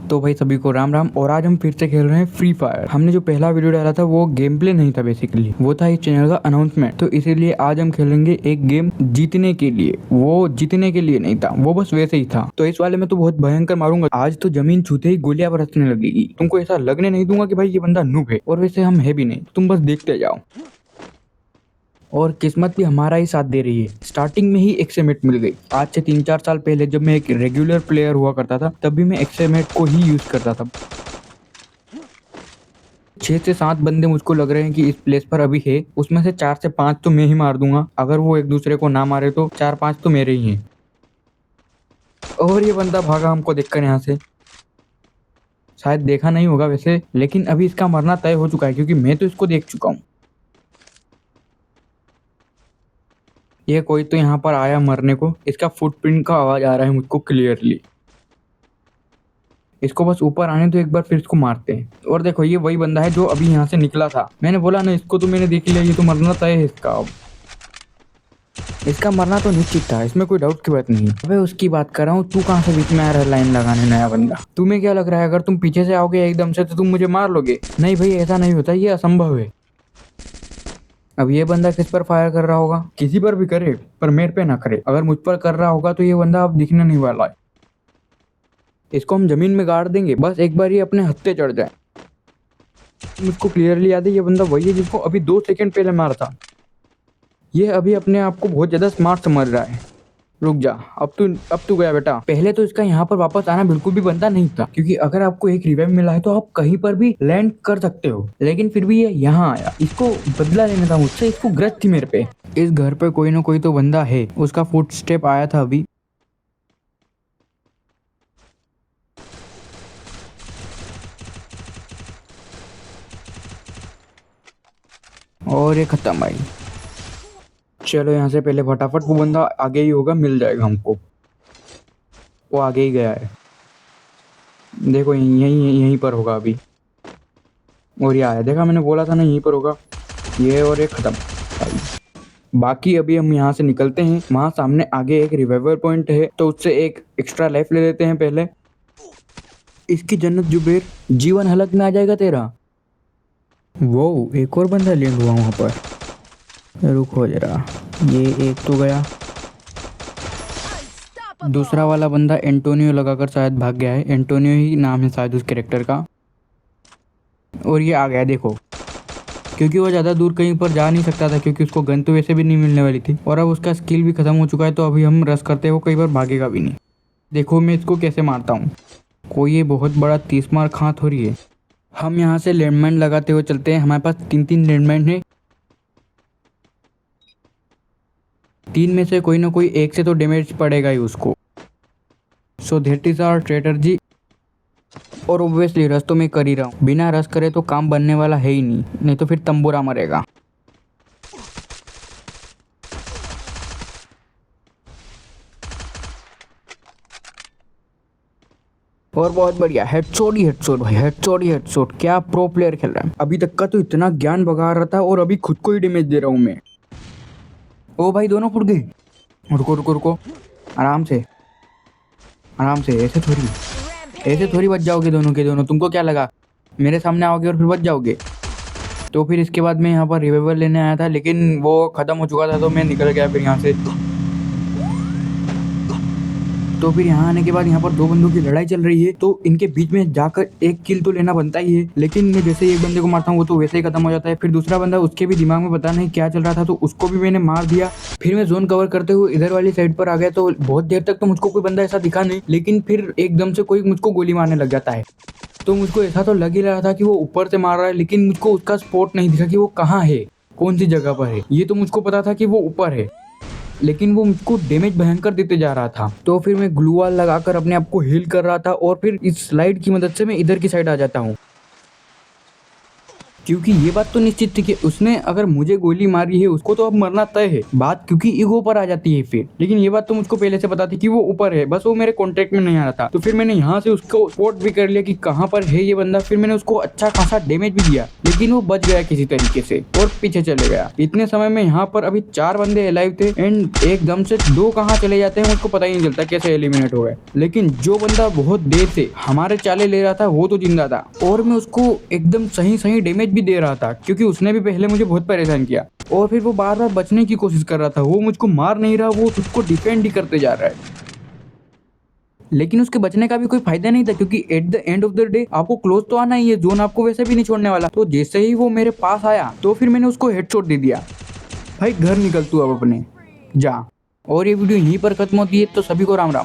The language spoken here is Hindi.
तो भाई सभी को राम राम। और आज हम फिर से खेल रहे हैं फ्री फायर। हमने जो पहला वीडियो डाला था वो गेम प्ले नहीं था, बेसिकली वो था इस चैनल का अनाउंसमेंट। तो इसीलिए आज हम खेलेंगे एक गेम जीतने के लिए। वो जीतने के लिए नहीं था, वो बस वैसे ही था। तो इस वाले में तो बहुत भयंकर मारूंगा। आज तो जमीन छूते ही गोलियां बरसने लगेगी। तुमको ऐसा लगने नहीं दूंगा कि भाई ये बंदा नूब है, और वैसे हम है भी नहीं। तुम बस देखते जाओ। और किस्मत भी हमारा ही साथ दे रही है। स्टार्टिंग में ही एक्सेमेट मिल गई। आज से 3-4 साल पहले जब मैं एक रेगुलर प्लेयर हुआ करता था, तब भी मैं एक्सेमेट को ही यूज करता था। 6 से 7 बंदे मुझको लग रहे हैं कि इस प्लेस पर अभी है। उसमें से 4 से 5 तो मैं ही मार दूंगा। अगर वो एक दूसरे को ना मारे तो 4-5 तो मेरे ही हैं। और ये बंदा भागा हमको देखकर यहाँ से। शायद देखा नहीं होगा वैसे, लेकिन अभी इसका मरना तय हो चुका है क्योंकि मैं तो इसको देख चुका हूँ। ये कोई तो यहाँ पर आया मरने को। इसका फुटप्रिंट का आवाज आ रहा है मुझको क्लियरली। इसको बस ऊपर आने तो एक बार, फिर इसको मारते हैं। और देखो ये वही बंदा है जो अभी यहाँ से निकला था। मैंने बोला ना, इसको तो मैंने देख लिया। ये तो मरना तय है इसका। अब इसका मरना तो निश्चित था, इसमें कोई डाउट की बात नहीं। अबे उसकी बात कर रहा हूँ। तू कहाँ से बीच में आ रहा है लाइन लगाने, नया बंदा? तुम्हें क्या लग रहा है अगर तुम पीछे से आओगे एकदम से तो तुम मुझे मार लोगे? नहीं भाई, ऐसा नहीं होता, ये असंभव है। अब ये बंदा किस पर फायर कर रहा होगा? किसी पर भी करे, पर मेरे पे ना करे। अगर मुझ पर कर रहा होगा तो ये बंदा अब दिखने नहीं वाला है। इसको हम जमीन में गाड़ देंगे, बस एक बार ये अपने हत्थे चढ़ जाए। मुझको क्लियरली याद है ये बंदा वही है जिसको अभी 2 सेकंड पहले मारा था। ये अभी अपने आप को बहुत ज्यादा स्मार्ट समझ रहा है। रुक जा, अब तू गया बेटा। पहले तो इसका यहाँ पर वापस आना बिल्कुल भी बनता नहीं था, क्योंकि अगर आपको एक रिवाइव मिला है तो आप कहीं पर भी लैंड कर सकते हो। लेकिन फिर भी ये यहाँ आया। इसको बदला लेना था मुझसे। इसको ग्रज थी मेरे पे। इस घर पे कोई ना कोई तो बंदा है। उसका फुट स्टेप आया था अभी। और ये खत्म भाई। चलो यहाँ से पहले फटाफट, वो बंदा आगे ही होगा, मिल जाएगा हमको। वो आगे ही गया है। देखो यहीं पर होगा अभी। और ये आया, देखा मैंने बोला था ना यहीं पर होगा। ये और एक खत्म भाई। बाकी अभी हम यहाँ से निकलते हैं। वहाँ सामने आगे एक रिवाइवल पॉइंट है, तो उससे एक एक्स्ट्रा लाइफ ले लेते हैं पहले। इसकी जन्नत जुबेर, जीवन हलक में आ जाएगा तेरा। वो एक और बंदा लैंड हुआ वहाँ पर। रुको जरा, ये एक तो गया। दूसरा वाला बंदा एंटोनियो लगाकर शायद भाग गया है। एंटोनियो ही नाम है शायद उस कैरेक्टर का। और ये आ गया देखो, क्योंकि वो ज़्यादा दूर कहीं पर जा नहीं सकता था, क्योंकि उसको गन तो वैसे भी नहीं मिलने वाली थी। और अब उसका स्किल भी खत्म हो चुका है, तो अभी हम रश करते हैं। वो कई बार भागेगा भी नहीं। देखो मैं इसको कैसे मारता हूँ। कोई ये बहुत बड़ा 30 मार खां थोड़ी है। हम यहाँ से लैंडमाइन लगाते हुए चलते हैं। हमारे पास 3 लैंडमाइन है। 3 में से कोई ना कोई एक से तो डैमेज पड़ेगा ही उसको। So that is our strategy. और ऑब्वियसली रश तो मैं कर ही रहा हूँ। बिना रश करे तो काम बनने वाला है ही नहीं तो फिर तंबूरा मरेगा। और बहुत बढ़िया, हेडशॉट ही हेडशॉट भाई, हेडशॉट ही हेडशॉट। क्या प्रो प्लेयर खेल रहा है। अभी तक का तो इतना ज्ञान बगा रहा था, और अभी खुद को ही डैमेज दे रहा हूँ मैं। ओ भाई दोनों फुट गए। रुको रुको रुको, आराम से आराम से। ऐसे थोड़ी बच जाओगे दोनों के दोनों। तुमको क्या लगा मेरे सामने आओगे और फिर बच जाओगे? तो फिर इसके बाद मैं यहाँ पर रिवाइवल लेने आया था, लेकिन वो खत्म हो चुका था, तो मैं निकल गया फिर यहाँ से। तो फिर यहाँ आने के बाद यहाँ पर 2 बंदों की लड़ाई चल रही है, तो इनके बीच में जाकर एक किल तो लेना बनता ही है। लेकिन मैं जैसे ही एक बंदे को मारता हूँ वो तो वैसे ही खत्म हो जाता है। फिर दूसरा बंदा, उसके भी दिमाग में पता नहीं क्या चल रहा था, तो उसको भी मैंने मार दिया। फिर मैं जोन कवर करते हुए इधर वाली साइड पर आ गया। तो बहुत देर तक तो मुझको कोई बंदा ऐसा दिखा नहीं, लेकिन फिर एकदम से कोई मुझको गोली मारने लग जाता है। तो मुझको ऐसा तो लग ही रहा था कि वो ऊपर से मार रहा है, लेकिन मुझको उसका स्पॉट नहीं दिखा कि वो कहाँ है, कौन सी जगह पर है। ये तो मुझको पता था कि वो ऊपर है, लेकिन वो मुझको डैमेज भयंकर देते जा रहा था। तो फिर मैं ग्लू वॉल लगाकर अपने आप को हील कर रहा था, और फिर इस स्लाइड की मदद से मैं इधर की साइड आ जाता हूँ। क्योंकि ये बात तो निश्चित थी कि उसने अगर मुझे गोली मारी है उसको तो अब मरना तय है। बात क्योंकि ईगो पर आ जाती है फिर। लेकिन ये बात तो मुझको पहले से पता थी कि वो ऊपर है, बस वो मेरे कॉन्टेक्ट में नहीं आ रहा था। तो फिर मैंने यहाँ से उसको स्पॉट भी कर लिया कि कहाँ पर है ये बंदा। फिर मैंने उसको अच्छा खासा डैमेज भी दिया, लेकिन वो बच गया किसी तरीके से और पीछे चले गया। इतने समय में यहाँ पर अभी 4 बंदे अलाइव थे एंड एकदम से 2 कहाँ चले जाते हैं मुझको पता ही नहीं चलता कैसे एलिमिनेट हो गए। लेकिन जो बंदा बहुत देर से हमारे चाले ले रहा था वो तो जिंदा था और मैं उसको एकदम सही डैमेज भी दे रहा था, क्योंकि उसने भी पहले मुझे बहुत परेशान किया। और फिर वो बार बार बचने की कोशिश कर रहा था, वो मुझको मार नहीं रहा, वो उसको डिफेंड ही करते जा रहा है। लेकिन उसके बचने का भी कोई फायदा नहीं था, क्योंकि at the end of the day आपको क्लोज तो आना ही है, जोन आपको वैसे भी नहीं छोड़ने वाला। तो जैसे ही वो मेरे पास आया तो फिर मैंने उसको हेडशॉट दे दिया। भाई घर निकल तू अब अपने, जा। और ये वीडियो यहीं पर खत्म होती है, तो सभी को राम राम।